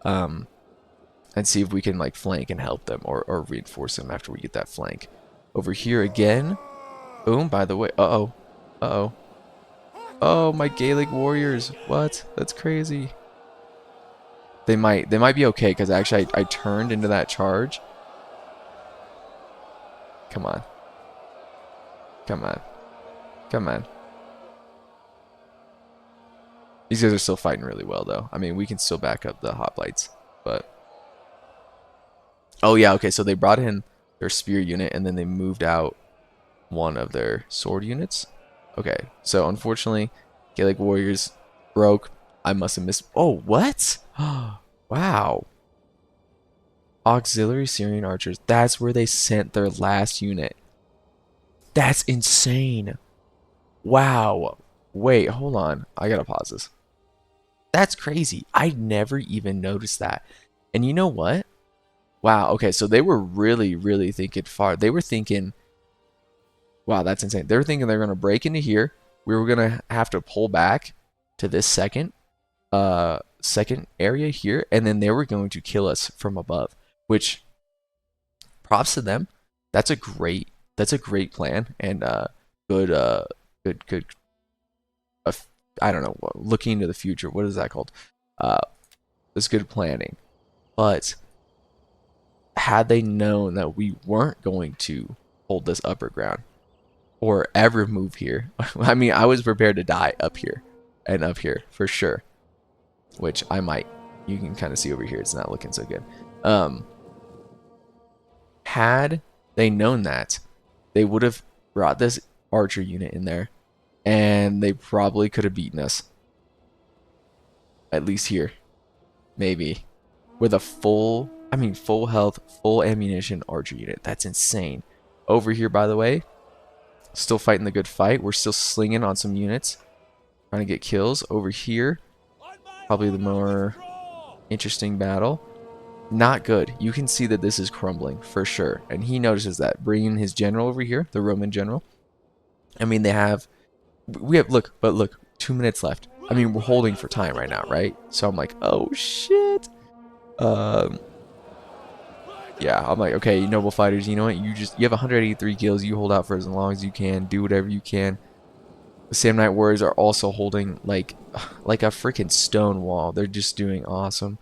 And see if we can like flank and help them or reinforce them after we get that flank. Over here again. Boom, by the way. Uh-oh. Uh-oh. Oh, my Gaelic warriors. What? That's crazy. They might be okay because actually I turned into that charge. Come on. Come on. Come on. These guys are still fighting really well though. I mean, we can still back up the hoplites, but oh yeah, okay, so they brought in their spear unit and then they moved out one of their sword units. Okay, so unfortunately, Gaelic warriors broke. I must have missed. Oh, what? Wow. Auxiliary Syrian archers. That's where they sent their last unit. That's insane. Wow. Wait, hold on. I gotta pause this. That's crazy. I never even noticed that. And you know what? Wow, okay, so they were really thinking far. They were thinking, wow, that's insane. They were thinking they're going to break into here. We were going to have to pull back to this second area here, and then they were going to kill us from above, which props to them. That's a great plan, and good I don't know, looking into the future. What is that called? It's good planning. But had they known that we weren't going to hold this upper ground or ever move here, I mean, I was prepared to die up here and up here for sure, which I might. You can kind of see over here, it's not looking so good. Had they known that, they would have brought this archer unit in there, and they probably could have beaten us. At least here. Maybe. With a full health, full ammunition archer unit. That's insane. Over here, by the way, still fighting the good fight. We're still slinging on some units. Trying to get kills. Over here, probably the more interesting battle. Not good. You can see that this is crumbling for sure. And he notices that. Bringing his general over here, the Roman general. I mean, look, 2 minutes left. I mean, we're holding for time right now, right? So I'm like, oh shit. Yeah, I'm like, okay, noble fighters, you know what? You have 183 kills. You hold out for as long as you can. Do whatever you can. The Samnite Warriors are also holding like a freaking stone wall. They're just doing awesome.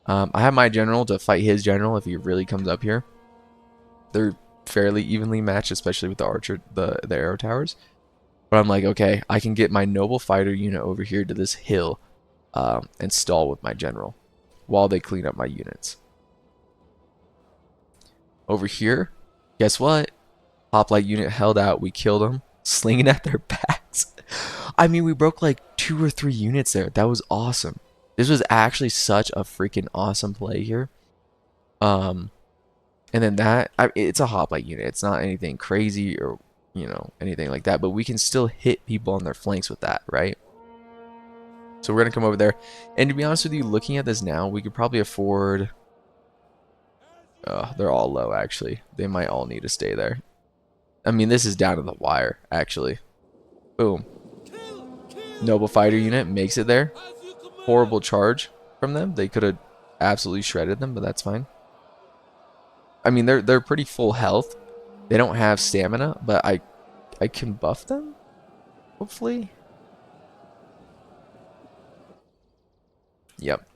I have my general to fight his general if he really comes up here. They're fairly evenly matched, especially with the archer, the arrow towers. But I'm like, okay, I can get my noble fighter unit over here to this hill, and stall with my general while they clean up my units. Over here, guess what? Hoplite unit held out. We killed them, slinging at their backs. I mean, we broke like 2 or 3 units there. That was awesome. This was actually such a freaking awesome play here. Um, and then it's a hoplite unit. It's not anything crazy or anything like that. But we can still hit people on their flanks with that, right? So we're gonna come over there. And to be honest with you, looking at this now, we could probably afford. They're all low actually. They might all need to stay there. I mean, this is down to the wire actually. Boom. Noble fighter unit makes it there. Horrible charge from them. They could have absolutely shredded them, but that's fine. I mean, they're pretty full health. They don't have stamina, but I can buff them, hopefully. Yep.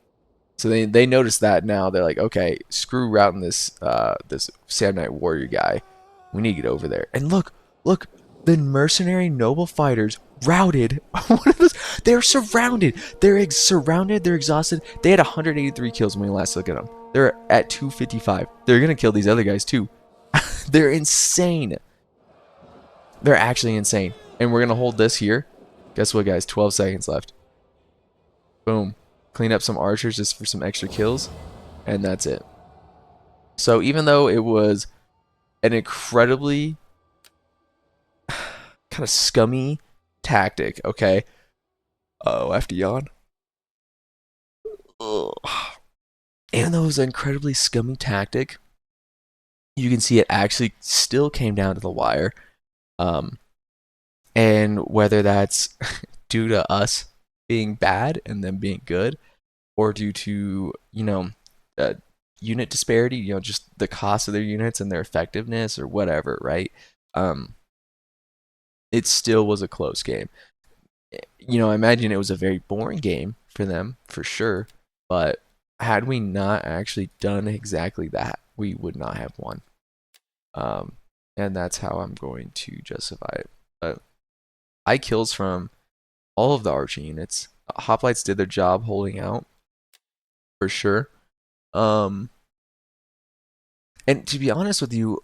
So they notice that now. They're like, okay, screw routing this Samnite warrior guy. We need to get over there. And look, the mercenary noble fighters routed one of those. They're surrounded. They're surrounded. They're exhausted. They had 183 kills when we last looked at them. They're at 255. They're gonna kill these other guys too. They're insane. They're actually insane. And we're gonna hold this here. Guess what, guys? 12 seconds left. Boom. Clean up some archers just for some extra kills, and that's it. So even though it was an incredibly kind of scummy tactic, okay? Oh, I have to yawn. Ugh. Even though it was an incredibly scummy tactic, you can see it actually still came down to the wire. And whether that's due to us being bad and them being good, or due to, uh, unit disparity, just the cost of their units and their effectiveness or whatever, right? Um, it still was a close game. I imagine it was a very boring game for them, for sure. But had we not actually done exactly that, we would not have won. Um, and that's how I'm going to justify it. But high kills from all of the archer units. Hoplites did their job holding out, for sure. Um, and to be honest with you,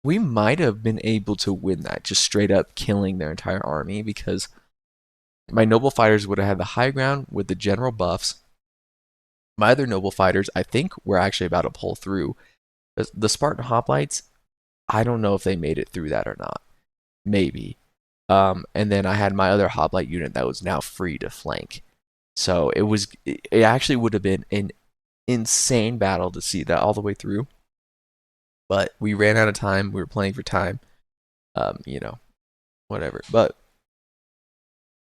we might have been able to win that just straight up killing their entire army because my noble fighters would have had the high ground with the general buffs. My other noble fighters, I think, were actually about to pull through. The Spartan hoplites, I don't know if they made it through that or not. Maybe. And then I had my other hoplite unit that was now free to flank. So it actually would have been an insane battle to see that all the way through. But we ran out of time. We were playing for time. Whatever. But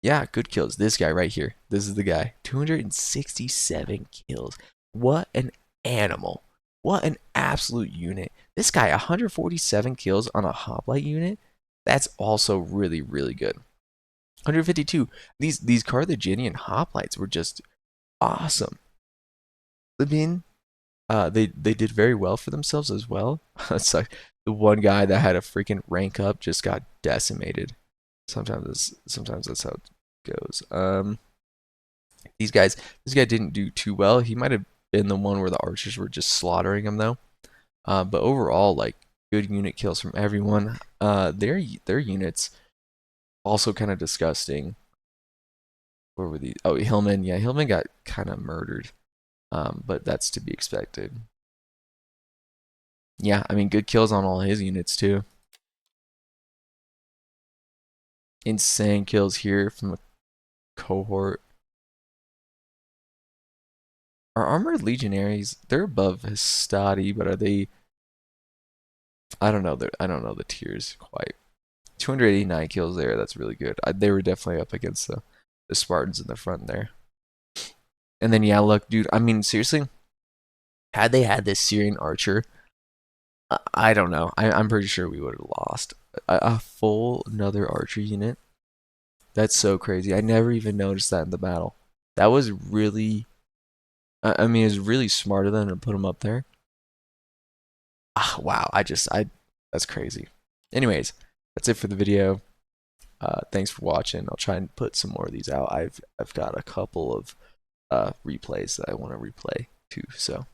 yeah, good kills. This guy right here. This is the guy. 267 kills. What an animal. What an absolute unit. This guy, 147 kills on a hoplite unit. That's also really, really good. 152. These Carthaginian hoplites were just awesome. Libyan, they did very well for themselves as well. It's like the one guy that had a freaking rank up just got decimated. Sometimes that's how it goes. This guy didn't do too well. He might have been the one where the archers were just slaughtering him though. But overall, like good unit kills from everyone. Their units also kind of disgusting. Where were these? Oh, Hillman. Yeah, Hillman got kind of murdered. But that's to be expected. Yeah, I mean, good kills on all his units too. Insane kills here from a cohort. Our armored legionaries, they're above Hastati, but are they? I don't know. I don't know the tiers quite. 289 kills there. That's really good. They were definitely up against the Spartans in the front there. And then yeah, look, dude. I mean, seriously, Had they had this Syrian archer, I don't know. I'm pretty sure we would have lost. A full another archer unit. That's so crazy. I never even noticed that in the battle. That was really, I mean, it's really smart of them to put him up there. Ah, wow. That's crazy. Anyways, that's it for the video. Thanks for watching. I'll try and put some more of these out. I've got a couple of replays that I want to replay too. So